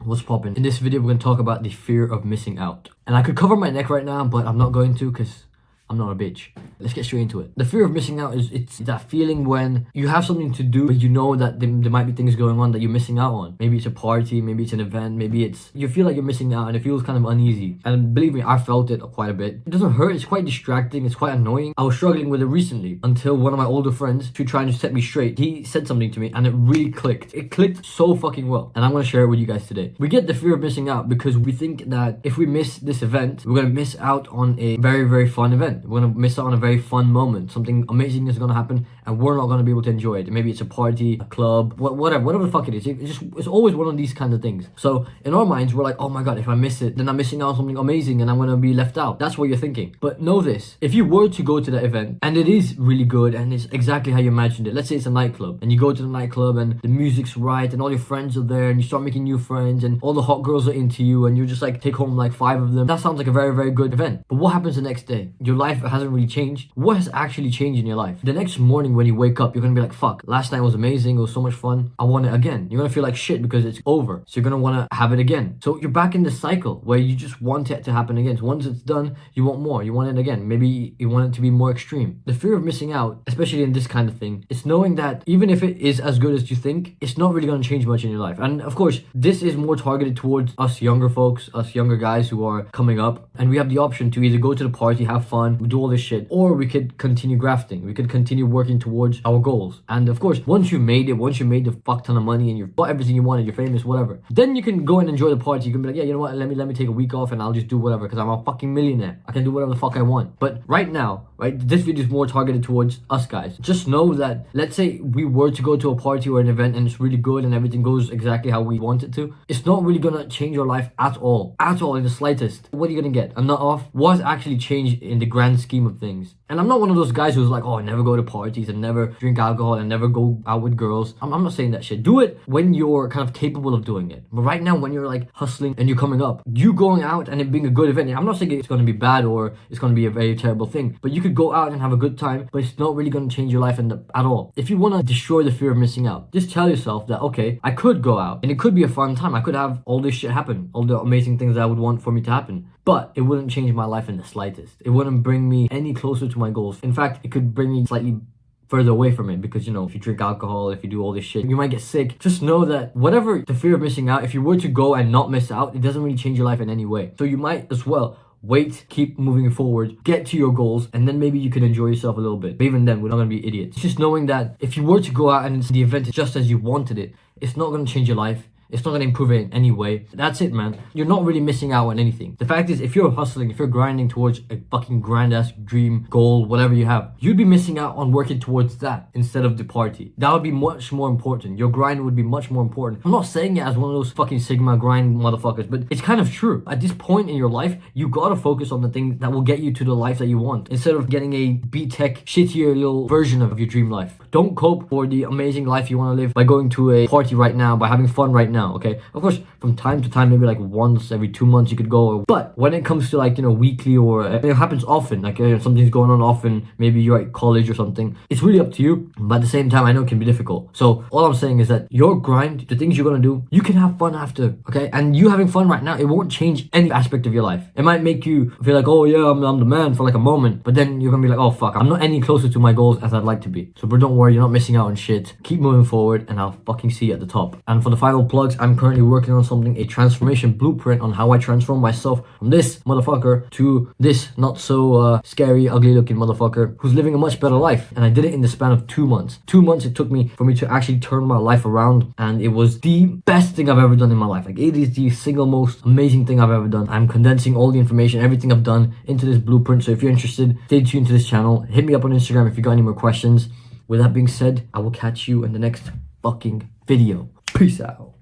What's poppin'? In this video, we're gonna talk about the fear of missing out. And I could cover my neck right now, but I'm not going to because I'm not a bitch. Let's get straight into it. The fear of missing out is it's that feeling when you have something to do, but you know that there might be things going on that you're missing out on. Maybe it's a party, maybe it's an event, maybe it's you feel like you're missing out and it feels kind of uneasy. And believe me, I felt it quite a bit. It doesn't hurt, it's quite distracting, it's quite annoying. I was struggling with it recently until one of my older friends, who tried to set me straight, he said something to me and it really clicked. It clicked so fucking well. And I'm gonna share it with you guys today. We get the fear of missing out because we think that if we miss this event, we're gonna miss out on a very, very fun event. We're gonna miss out on a very fun moment. Something amazing is gonna happen and we're not gonna be able to enjoy it. Maybe it's a party, a club, whatever the fuck it is. It's always one of these kinds of things. So in our minds, we're like, oh my god, if I miss it, then I'm missing out on something amazing and I'm gonna be left out. That's what you're thinking. But know this, if you were to go to that event and it is really good and it's exactly how you imagined it, let's say it's a nightclub and you go to the nightclub and the music's right and all your friends are there and you start making new friends and all the hot girls are into you and you just like take home like 5 of them. That sounds like a very, very good event. But what happens the next day? Your life hasn't really changed. What has actually changed in your life? The next morning when you wake up, you're gonna be like, fuck, last night was amazing, it was so much fun, I want it again. You're gonna feel like shit because it's over, so you're gonna want to have it again. So you're back in the cycle where you just want it to happen again. So once it's done, you want more, you want it again. Maybe you want it to be more extreme. The fear of missing out, especially in this kind of thing, it's knowing that even if it is as good as you think, it's not really gonna change much in your life. And of course, this is more targeted towards us younger folks, us younger guys who are coming up, and we have the option to either go to the party, have fun, do all this shit, or we could continue grafting. We could continue working towards our goals. And of course, once you made it, once you made the fuck ton of money and you've bought everything you wanted, you're famous, whatever, then you can go and enjoy the party. You can be like, yeah, you know what, let me take a week off and I'll just do whatever because I'm a fucking millionaire. I can do whatever the fuck I want. But right now, right, this video is more targeted towards us guys. Just know that, let's say we were to go to a party or an event and it's really good and everything goes exactly how we want it to, it's not really gonna change your life at all in the slightest. What are you gonna get? A nut off? What has actually changed in the grand scheme of things? And I'm not one of those guys who's like, oh, I never go to parties and never drink alcohol and never go out with girls. I'm not saying that shit. Do it when you're kind of capable of doing it. But right now, when you're like hustling and you're coming up, you going out and it being a good event, I'm not saying it's going to be bad or it's going to be a very terrible thing, but you could go out and have a good time, but it's not really going to change your life at all. If you want to destroy the fear of missing out, just tell yourself that, okay, I could go out and it could be a fun time. I could have all this shit happen, all the amazing things that I would want for me to happen. But it wouldn't change my life in the slightest. It wouldn't bring me any closer to my goals. In fact, it could bring me slightly further away from it because, you know, if you drink alcohol, if you do all this shit, you might get sick. Just know that whatever the fear of missing out, if you were to go and not miss out, it doesn't really change your life in any way. So you might as well wait, keep moving forward, get to your goals, and then maybe you can enjoy yourself a little bit. But even then, we're not gonna be idiots. It's just knowing that if you were to go out and the event is just as you wanted it, it's not gonna change your life. It's not going to improve it in any way. That's it, man. You're not really missing out on anything. The fact is, if you're hustling, if you're grinding towards a fucking grand-ass dream, goal, whatever you have, you'd be missing out on working towards that instead of the party. That would be much more important. Your grind would be much more important. I'm not saying it as one of those fucking Sigma grind motherfuckers, but it's kind of true. At this point in your life, you gotta focus on the thing that will get you to the life that you want instead of getting a B-Tech, shittier little version of your dream life. Don't cope for the amazing life you want to live by going to a party right now, by having fun right now. Okay, of course, from time to time, maybe like once every 2 months you could go, but when it comes to like, you know, weekly or it happens often, like something's going on often, maybe you're at college or something, it's really up to you. But at the same time, I know it can be difficult. So all I'm saying is that your grind, the things you're gonna do, you can have fun after, okay? And you having fun right now, it won't change any aspect of your life. It might make you feel like, oh yeah, I'm the man for like a moment, but then you're gonna be like, oh fuck, I'm not any closer to my goals as I'd like to be. So bro, don't worry, you're not missing out on shit. Keep moving forward and I'll fucking see you at the top. And for the final plugs, I'm currently working on something, a transformation blueprint on how I transform myself from this motherfucker to this not so scary, ugly looking motherfucker who's living a much better life. And I did it in the span of 2 months. 2 months it took me for me to actually turn my life around, and it was the best thing I've ever done in my life. Like, it is the single most amazing thing I've ever done. I'm condensing all the information, everything I've done into this blueprint. So if you're interested, stay tuned to this channel. Hit me up on Instagram if you got any more questions. With that being said, I will catch you in the next fucking video. Peace out.